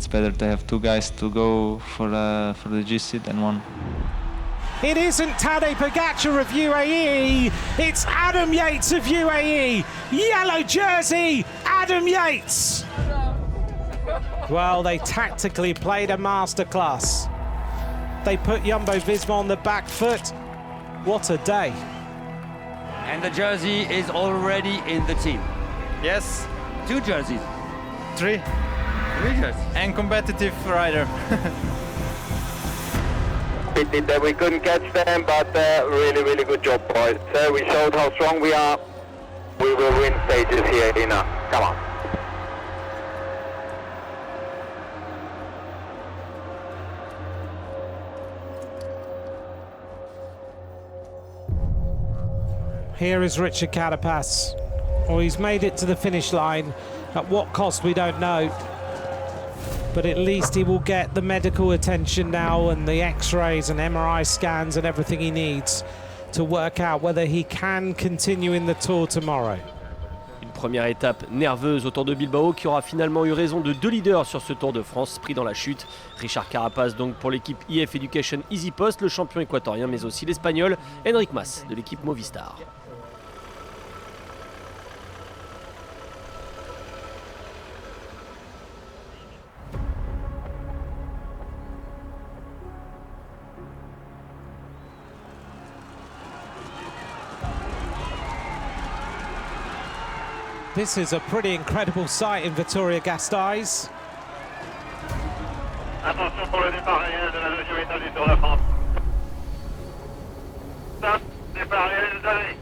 it's better to have two guys to go for the GC than one. It isn't Tadej Pogacar of UAE, it's Adam Yates of UAE. Yellow jersey, Adam Yates. Well, they tactically played a masterclass. They put Jumbo-Visma on the back foot. What a day. And the jersey is already in the team. Yes. 2 jerseys. 3. 3 jerseys. And competitive rider. Pity that we couldn't catch them, but really good job, boys. We showed how strong we are. We will win stages here, Ina. Come on. Here is Richard Carapaz. Well, he's made it to the finish line. At what cost, we don't know. But at least he will get the medical attention now and the X-rays and MRI scans and everything he needs to work out whether he can continue in the Tour tomorrow. Une première étape nerveuse au Tour de Bilbao qui aura finalement eu raison de 2 leaders sur ce Tour de France pris dans la chute. Richard Carapaz donc pour l'équipe IF Education Easy Post, le champion équatorien, mais aussi l'Espagnol Enric Mas de l'équipe Movistar. This is a pretty incredible sight in Vitoria-Gasteiz. Attention pour le départ réel de la 9e étape du Tour de France. Stop, départ réalisé.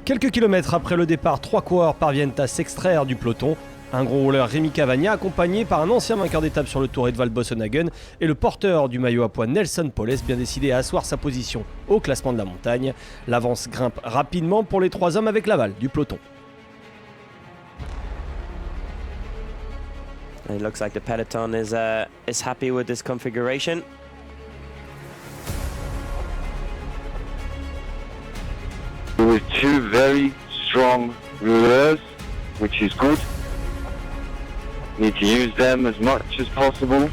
Quelques kilomètres après le départ, 3 coureurs parviennent à s'extraire du peloton. Un gros rouleur, Rémi Cavagna, accompagné par un ancien vainqueur d'étape sur le Tour Edvald Boasson-Hagen et le porteur du maillot à pois Nelson Powless, bien décidé à asseoir sa position au classement de la montagne. L'avance grimpe rapidement pour les 3 hommes avec l'aval du peloton. It looks like the peloton is happy with this configuration. With 2 very strong rouleurs, which is good. Need to use them as much as possible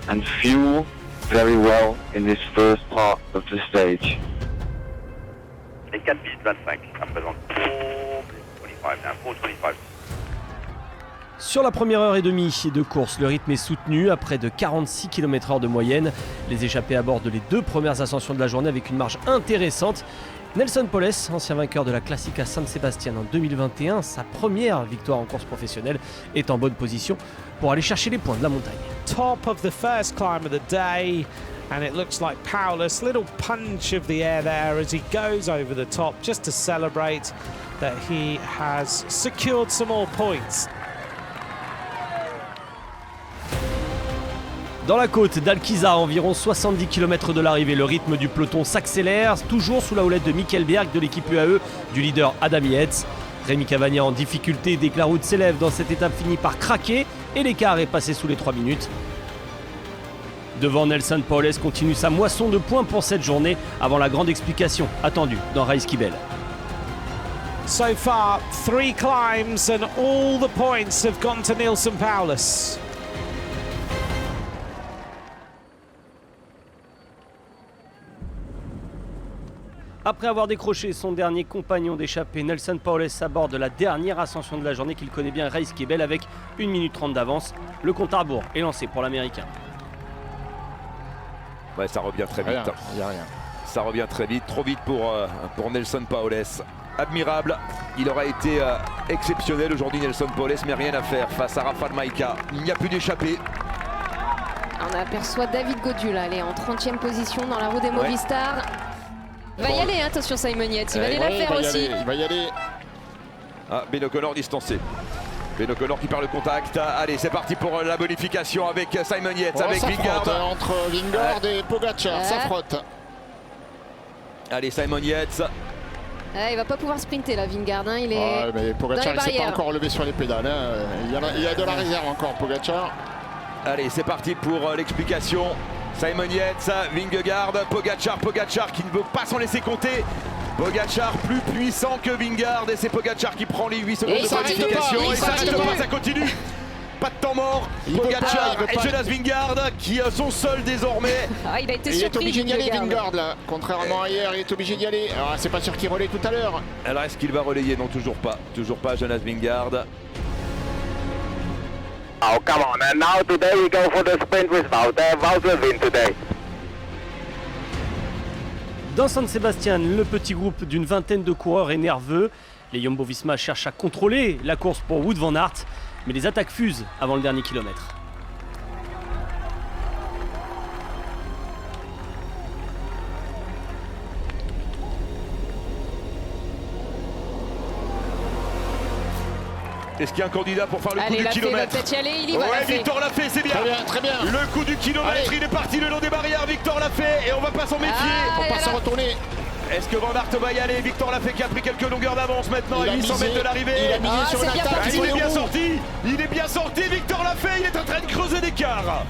and fuel very well in this first part of the stage. Les 4 minutes 25 à présent. 4:25. Sur la première heure et demie de course, le rythme est soutenu à près de 46 km/h de moyenne. Les échappés abordent les 2 premières ascensions de la journée avec une marge intéressante. Nelson Powless, ancien vainqueur de la Classica San Sebastián en 2021, sa première victoire en course professionnelle, est en bonne position pour aller chercher les points de la montagne. Top of the first climb of the day, and it looks like Powless, little punch of the air there as he goes over the top just to celebrate that he has secured some more points. Dans la côte d'Alquiza, à environ 70 km de l'arrivée, le rythme du peloton s'accélère, toujours sous la houlette de Mikkel Bjerg de l'équipe UAE, du leader Adam Yates. Rémi Cavagna en difficulté dès que la route s'élève dans cette étape finit par craquer et l'écart est passé sous les 3 minutes. Devant, Nelson Powless continue sa moisson de points pour cette journée avant la grande explication attendue dans Raikkonen. So far, 3 climbs and all the points have gone to Nelson Powless. Après avoir décroché son dernier compagnon d'échappée, Nelson Powless aborde la dernière ascension de la journée qu'il connaît bien, Raikkonen, avec 1 minute 30 d'avance. Le compte à rebours est lancé pour l'Américain. Ouais, ça revient très vite. Rien. Ça revient très vite, trop vite pour Nelson Powless. Admirable, il aura été exceptionnel aujourd'hui Nelson Powless, mais rien à faire face à Rafał Majka. Il n'y a plus d'échappée. On aperçoit David Gaudu là, elle est en 30e position dans la roue des Movistar. Il va y aller, attention Simon Yates, il va aller la faire aussi. Il va y aller. Ah, Ben O'Connor distancé. Ben O'Connor qui perd le contact. Allez, c'est parti pour la bonification avec Simon Yates, avec Vingegaard. Entre Vingegaard et Pogacar, ça frotte. Allez, Simon Yates. Il va pas pouvoir sprinter là, Vingegaard, hein. Il est mais Pogacar il s'est pas encore levé sur les pédales. Hein. Il y a de la réserve encore, Pogacar. Allez, c'est parti pour l'explication. Simon Yates, Vingegaard, Pogacar qui ne veut pas s'en laisser compter. Pogacar plus puissant que Vingegaard et c'est Pogacar qui prend les 8 secondes de qualification. il Et ça s'arrête reste pas. pas, ça continue. Pas de temps mort. Il veut Pogacar pas, il veut et pas. Jonas Vingegaard qui sont seuls désormais. Ah, il a été Il est surpris. obligé d'y aller, Vingegaard. Vingegaard, là. Contrairement à hier, il est obligé d'y aller. Alors, c'est pas sûr qu'il relaie tout à l'heure. Alors est-ce qu'il va relayer? Non, toujours pas. Toujours pas Jonas Vingegaard. Oh, come on, and now today we go for the sprint with Wout. Wout will win today. Dans San Sebastian, le petit groupe d'une vingtaine de coureurs est nerveux. Les Jumbo-Visma cherchent à contrôler la course pour Wout van Aert, mais les attaques fusent avant le dernier kilomètre. Est-ce qu'il y a un candidat pour faire le coup Allez, du Lafay va kilomètre? peut-être y aller, il y va. Ouais, Lafay. Victor Lafay, c'est bien. Très bien, très bien. Le coup du kilomètre, Allez. il est parti le long des barrières, Victor Lafay, et on va pas s'en méfier. Ah, Faut pas se retourner. Est-ce que Van Aert va y aller? Victor Lafay qui a pris quelques longueurs d'avance maintenant Il à a 800 misé- mètres de l'arrivée. Il a misé Ah, sur c'est une bien attaque. parti. Il est bien au bout. sorti. Il est bien sorti. Victor Lafay, il est en train de creuser d'écart.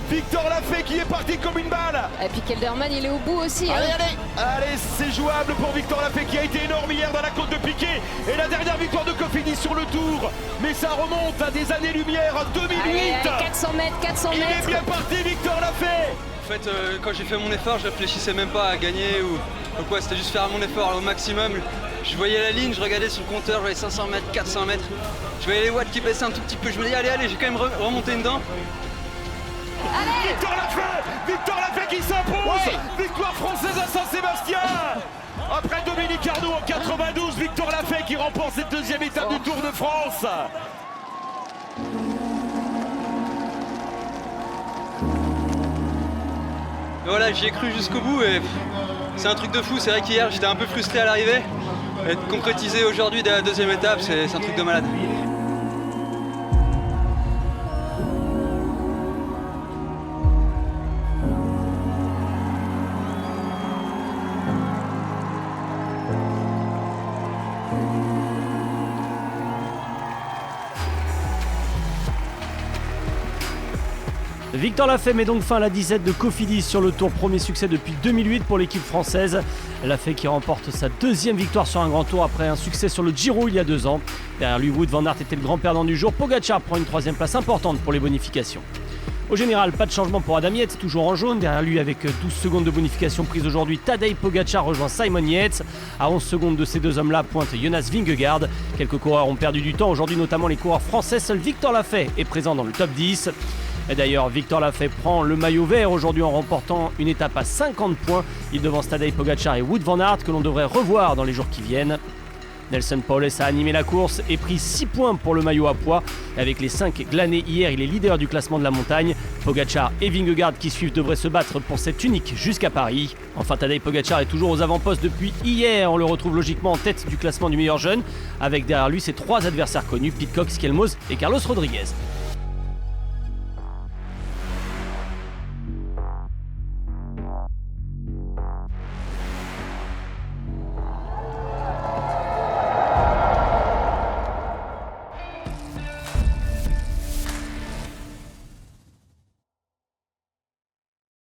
Victor Lafay qui est parti comme une balle. Et puis Kelderman, il est au bout aussi. Allez, hein. allez. Allez, c'est jouable pour Victor Lafay qui a été énorme hier dans la côte de Piquet. Et la dernière victoire de Cofidis sur le Tour. Mais ça remonte à des années-lumière, 2008. Allez, allez, 400 mètres, 400 Il est mètres. bien parti, Victor Lafay. En fait, quand j'ai fait mon effort, je réfléchissais même pas à gagner ou quoi, c'était juste faire mon effort au maximum. Je voyais la ligne, je regardais sur le compteur, je voyais 500 mètres, 400 mètres. Je voyais les watts qui baissaient un tout petit peu. Je me dis, allez, j'ai quand même remonté une dent. Victor Lafay qui s'impose. Ouais. Victoire française à Saint-Sébastien. Après Dominique Arnaud en 92, Victor Lafay qui remporte cette deuxième étape du Tour de France. Et voilà, j'y ai cru jusqu'au bout et c'est un truc de fou. C'est vrai qu'hier, j'étais un peu frustré à l'arrivée. Et de concrétiser aujourd'hui dès la deuxième étape, c'est un truc de malade. Victor Lafay met donc fin à la disette de Cofidis sur le Tour, premier succès depuis 2008 pour l'équipe française. Lafay qui remporte sa deuxième victoire sur un grand tour après un succès sur le Giro il y a 2 ans. Derrière lui, Wout van Aert était le grand perdant du jour. Pogacar prend une 3e place importante pour les bonifications. Au général, pas de changement pour Adam Yates, toujours en jaune. Derrière lui, avec 12 secondes de bonification prise aujourd'hui, Tadej Pogacar rejoint Simon Yates. À 11 secondes de ces deux hommes-là pointe Jonas Vingegaard. Quelques coureurs ont perdu du temps aujourd'hui, notamment les coureurs français. Seul Victor Lafay est présent dans le top 10. Et d'ailleurs, Victor Lafay prend le maillot vert aujourd'hui en remportant une étape à 50 points. Il devance Tadej Pogacar et Wout van Aert que l'on devrait revoir dans les jours qui viennent. Nelson Paulès a animé la course et pris 6 points pour le maillot à pois. Avec les 5 glanés hier, il est leader du classement de la montagne. Pogacar et Vingegaard qui suivent devraient se battre pour cette unique jusqu'à Paris. Enfin, Tadej Pogacar est toujours aux avant-postes depuis hier. On le retrouve logiquement en tête du classement du meilleur jeune, avec derrière lui ses 3 adversaires connus, Pete Cox, Skelmos et Carlos Rodriguez.